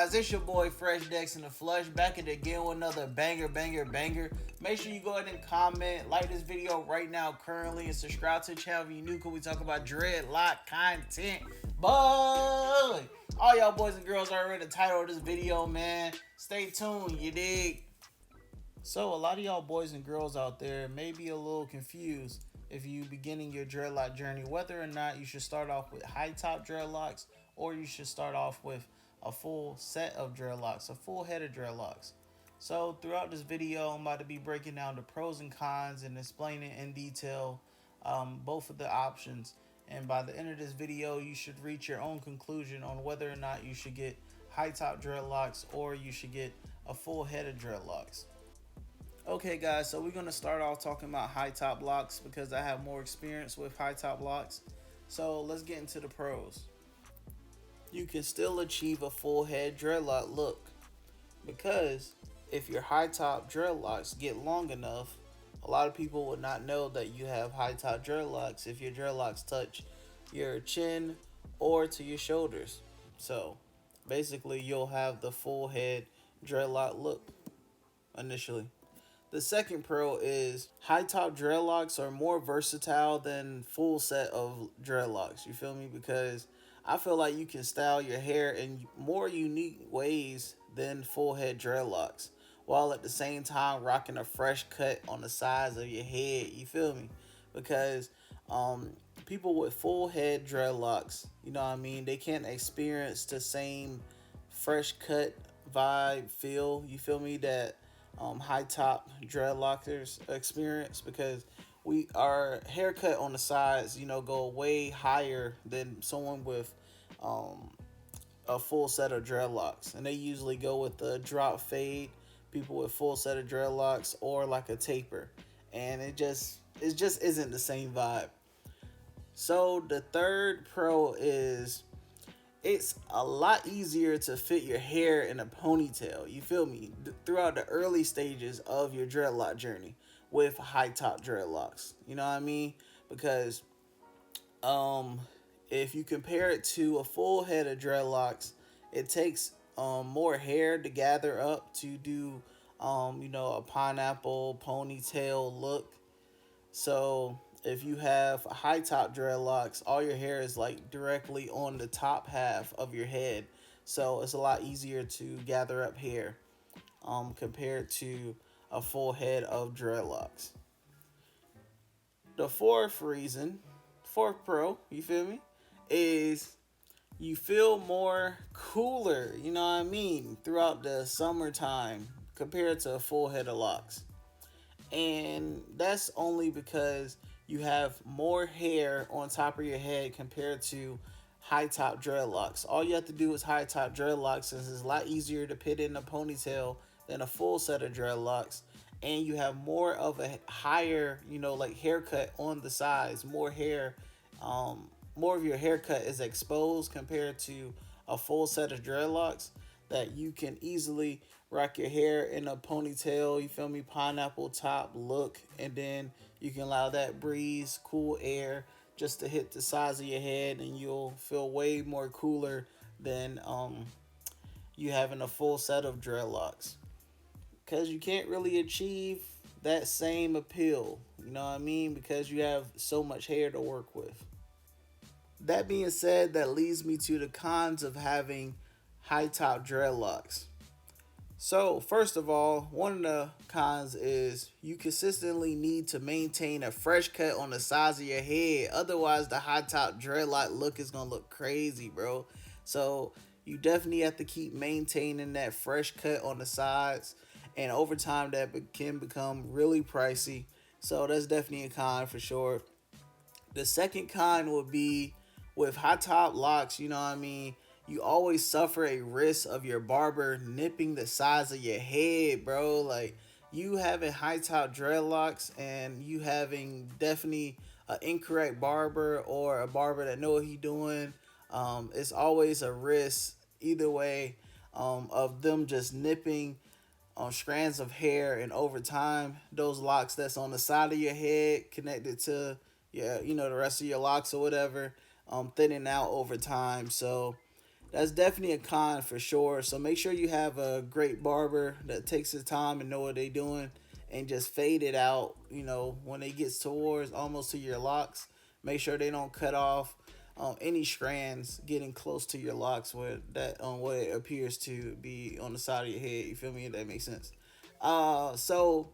guys? It's your boy Fresh Dex in the Flush, back at it again with another banger. Make sure you go ahead and comment, like this video right now currently, and subscribe to the channel if you're new, because we talk about dreadlock content. Boy, all y'all boys and girls already read the title of this video, man. Stay tuned, you dig? So a lot of y'all boys and girls out there may be a little confused if you beginning your dreadlock journey, whether or not you should start off with high top dreadlocks or you should start off with a full set of dreadlocks, a full head of dreadlocks. So throughout this video, I'm about to be breaking down the pros and cons and explaining in detail both of the options. And by the end of this video, you should reach your own conclusion on whether or not you should get high top dreadlocks or you should get a full head of dreadlocks. Okay guys, so we're going to start off talking about high top locks because I have more experience with high top locks. So let's get into the pros. You can still achieve a full head dreadlock look because if your high top dreadlocks get long enough, a lot of people would not know that you have high top dreadlocks if your dreadlocks touch your chin or to your shoulders. So basically you'll have the full head dreadlock look initially. The second pro is high top dreadlocks are more versatile than full set of dreadlocks. You feel me? Because I feel like you can style your hair in more unique ways than full head dreadlocks, while at the same time rocking a fresh cut on the sides of your head. You feel me? Because people with full head dreadlocks, you know what I mean, they can't experience the same fresh cut vibe feel. You feel me? That high top dreadlockers experience, because our haircut on the sides, go way higher than someone with a full set of dreadlocks, and they usually go with the drop fade. People with full set of dreadlocks or like a taper, and it just isn't the same vibe. So the third pro is it's a lot easier to fit your hair in a ponytail. You feel me? Throughout the early stages of your dreadlock journey with high top dreadlocks. You know what I mean? Because if you compare it to a full head of dreadlocks, it takes more hair to gather up to do a pineapple ponytail look. So if you have high top dreadlocks, all your hair is like directly on the top half of your head. So it's a lot easier to gather up hair compared to a full head of dreadlocks. The fourth pro, you feel me, is you feel more cooler, you know what I mean, throughout the summertime compared to a full head of locks. And that's only because you have more hair on top of your head compared to high top dreadlocks. All you have to do with high top dreadlocks is it's a lot easier to put in a ponytail than a full set of dreadlocks, and you have more of a higher, like haircut on the sides, more hair, more of your haircut is exposed compared to a full set of dreadlocks, that you can easily rock your hair in a ponytail, you feel me, pineapple top look, and then you can allow that breeze, cool air just to hit the sides of your head, and you'll feel way more cooler than you having a full set of dreadlocks. Because you can't really achieve that same appeal, you know what I mean, because you have so much hair to work with. That being said, that leads me to the cons of having high top dreadlocks. So first of all, one of the cons is you consistently need to maintain a fresh cut on the sides of your head. Otherwise, the high top dreadlock look is going to look crazy, bro. So you definitely have to keep maintaining that fresh cut on the sides. And over time, that can become really pricey. So that's definitely a con for sure. The second con would be with high top locks, you know what I mean, you always suffer a risk of your barber nipping the sides of your head, bro. Like, you having high top dreadlocks and you having definitely an incorrect barber or a barber that know what he doing, it's always a risk either way of them just nipping on strands of hair, and over time those locks that's on the side of your head connected to the rest of your locks or whatever, thinning out over time. So that's definitely a con for sure. So make sure you have a great barber that takes his time and know what they doing, and just fade it out. When it gets towards almost to your locks, make sure they don't cut off any strands getting close to your locks where that what it appears to be on the side of your head. You feel me? If that makes sense. So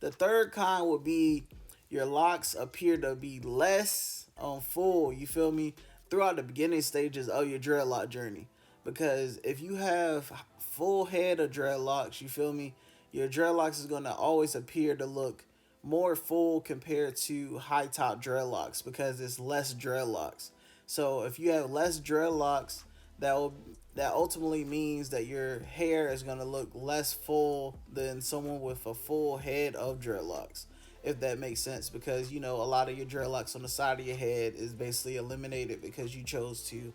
the third con would be your locks appear to be less full. You feel me? Throughout the beginning stages of your dreadlock journey, because if you have full head of dreadlocks, you feel me? Your dreadlocks is gonna always appear to look more full compared to high top dreadlocks because it's less dreadlocks. So if you have less dreadlocks, that will that ultimately means that your hair is gonna look less full than someone with a full head of dreadlocks, if that makes sense. Because a lot of your dreadlocks on the side of your head is basically eliminated because you chose to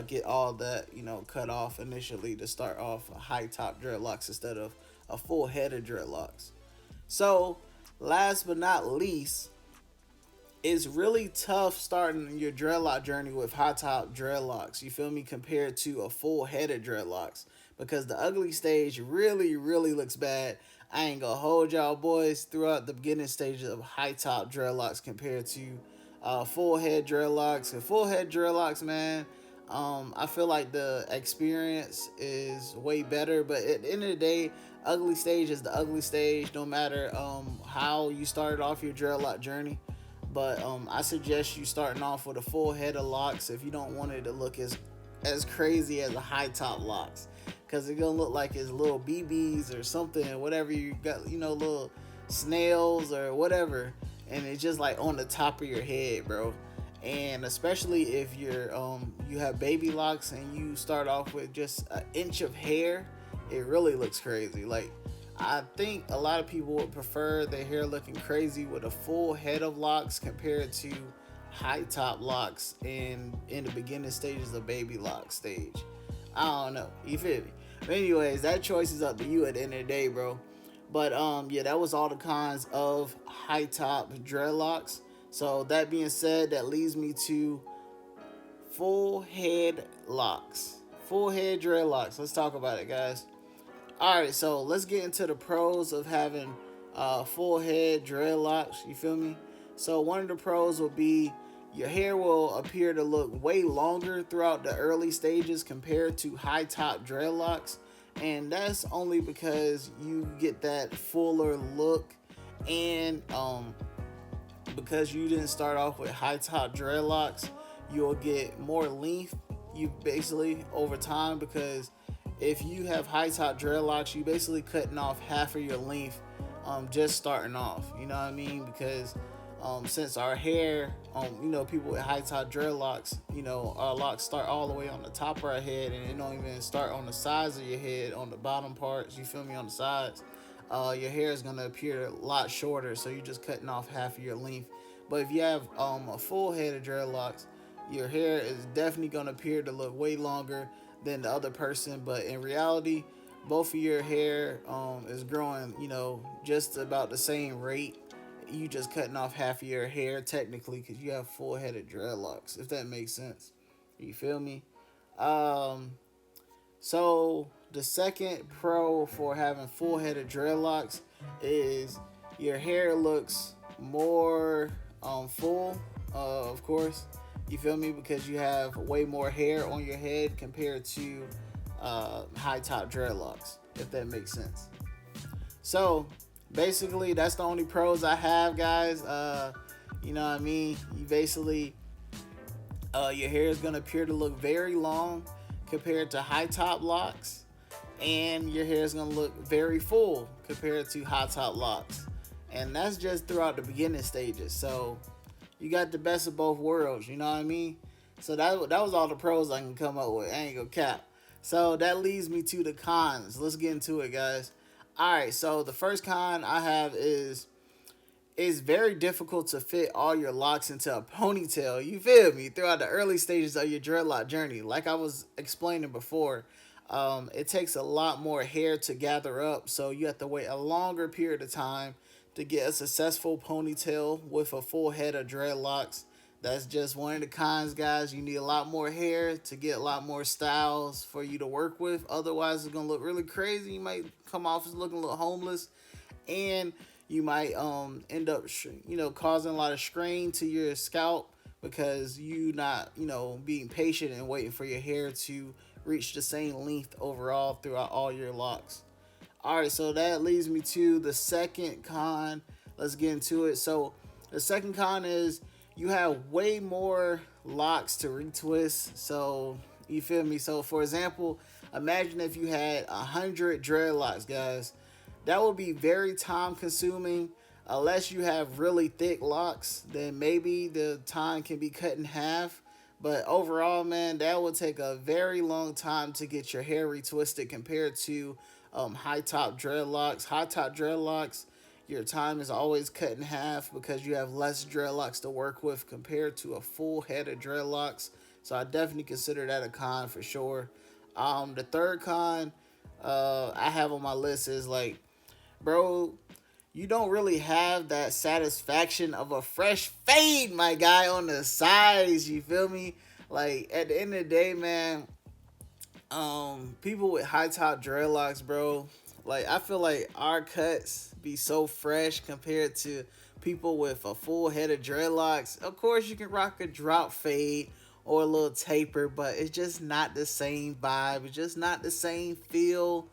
get all that cut off initially to start off high top dreadlocks instead of a full head of dreadlocks. So last but not least, it's really tough starting your dreadlock journey with high top dreadlocks. You feel me? Compared to a full head of dreadlocks, because the ugly stage really, really looks bad. I ain't gonna hold y'all boys throughout the beginning stages of high top dreadlocks compared to full head dreadlocks. And full head dreadlocks, man, I feel like the experience is way better. But at the end of the day, ugly stage is the ugly stage, no matter how you started off your dreadlock journey. But I suggest you starting off with a full head of locks if you don't want it to look as crazy as a high top locks, because it's gonna look like it's little BBs or something, whatever you got, little snails or whatever, and it's just like on the top of your head, bro. And especially if you have baby locks and you start off with just an inch of hair, it really looks crazy. Like, I think a lot of people would prefer their hair looking crazy with a full head of locks compared to high top locks in the beginning stages of baby lock stage. I don't know. You feel me? But anyways, that choice is up to you at the end of the day, bro. But yeah, that was all the cons of high top dreadlocks. So that being said, that leads me to full head locks. Full head dreadlocks. Let's talk about it, guys. Alright, so let's get into the pros of having full head dreadlocks. You feel me? So one of the pros will be your hair will appear to look way longer throughout the early stages compared to high top dreadlocks. And that's only because you get that fuller look, and because you didn't start off with high top dreadlocks, you'll get more length, you basically, over time. Because if you have high top dreadlocks, you basically cutting off half of your length just starting off. You know what I mean? Because since our hair, people with high top dreadlocks, our locks start all the way on the top of our head, and it don't even start on the sides of your head, on the bottom parts. You feel me? On the sides, your hair is gonna appear a lot shorter, so you're just cutting off half of your length. But if you have a full head of dreadlocks, your hair is definitely gonna appear to look way longer than the other person. But in reality, both of your hair is growing, just about the same rate. You just cutting off half of your hair technically because you have full headed dreadlocks, if that makes sense. You feel me? Um, so the second pro for having full headed dreadlocks is your hair looks more full, of course. You feel me? Because you have way more hair on your head compared to high top dreadlocks, if that makes sense. So basically, that's the only pros I have, guys. You know what I mean? You basically, your hair is gonna appear to look very long compared to high top locks, and your hair is gonna look very full compared to high top locks. And that's just throughout the beginning stages. So you got the best of both worlds. You know what I mean? So that was all the pros I can come up with. I ain't gonna cap. So that leads me to the cons. Let's get into it, guys. Alright, so the first con I have is it's very difficult to fit all your locks into a ponytail. You feel me? Throughout the early stages of your dreadlock journey. Like I was explaining before, it takes a lot more hair to gather up, so you have to wait a longer period of time to get a successful ponytail with a full head of dreadlocks That's just one of the cons, guys. You need a lot more hair to get a lot more styles for you to work with. Otherwise, it's gonna look really crazy. You might come off as looking a little homeless, and you might end up causing a lot of strain to your scalp because you not being patient and waiting for your hair to reach the same length overall throughout all your locks. All right, so that leads me to the second con. Let's get into it. So the second con is you have way more locks to retwist. So you feel me? So for example, imagine if you had 100 dreadlocks, guys. That would be very time consuming. Unless you have really thick locks, then maybe the time can be cut in half. But overall, man, that would take a very long time to get your hair retwisted compared to high top dreadlocks. High top dreadlocks, your time is always cut in half because you have less dreadlocks to work with compared to a full head of dreadlocks. So I definitely consider that a con for sure. The third con I have on my list is like, bro, you don't really have that satisfaction of a fresh fade, my guy, on the sides. You feel me? Like at the end of the day, man, people with high top dreadlocks, bro, like I feel like our cuts be so fresh compared to people with a full head of dreadlocks. Of course, you can rock a drop fade or a little taper, but it's just not the same vibe. It's just not the same feel.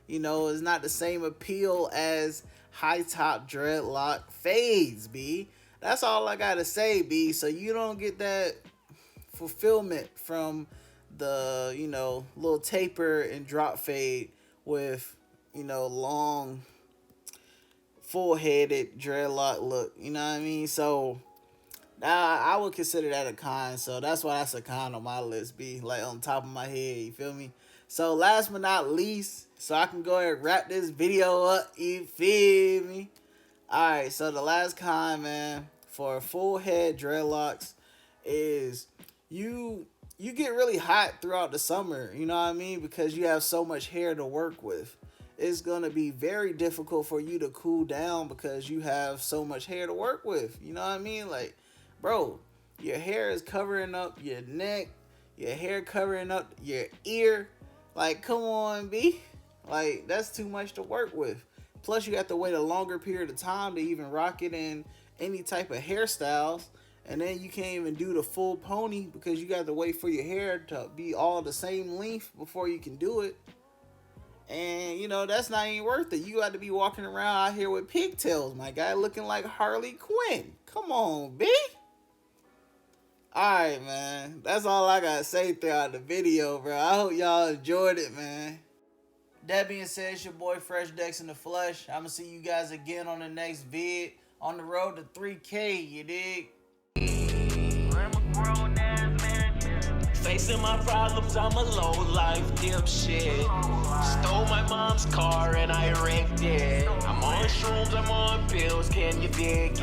It's not the same appeal as high top dreadlock fades, B. That's all I gotta say, B. So you don't get that fulfillment from the, little taper and drop fade with, long, full headed dreadlock look. You know what I mean? So I would consider that a con. So that's why that's a con on my list, B. Like on top of my head, you feel me? So last but not least, so I can go ahead and wrap this video up, you feel me? Alright, so the last con, man, for full head dreadlocks is you get really hot throughout the summer, you know what I mean? Because you have so much hair to work with. It's going to be very difficult for you to cool down because you have so much hair to work with, you know what I mean? Like, bro, your hair is covering up your neck, your hair covering up your ear. Like, come on, B. Like, that's too much to work with. Plus, you have to wait a longer period of time to even rock it in any type of hairstyles. And then you can't even do the full pony because you got to wait for your hair to be all the same length before you can do it. And, that's not even worth it. You got to be walking around out here with pigtails, my guy, looking like Harley Quinn. Come on, B. Alright, man. That's all I gotta say throughout the video, bro. I hope y'all enjoyed it, man. That being said, it's your boy Fresh Dex in the flesh. I'm gonna see you guys again on the next vid. On the road to 3K, you dig? Facing my problems, I'm a low-life dipshit. Stole my mom's car and I wrecked it. I'm on shrooms, I'm on pills, can you dig it?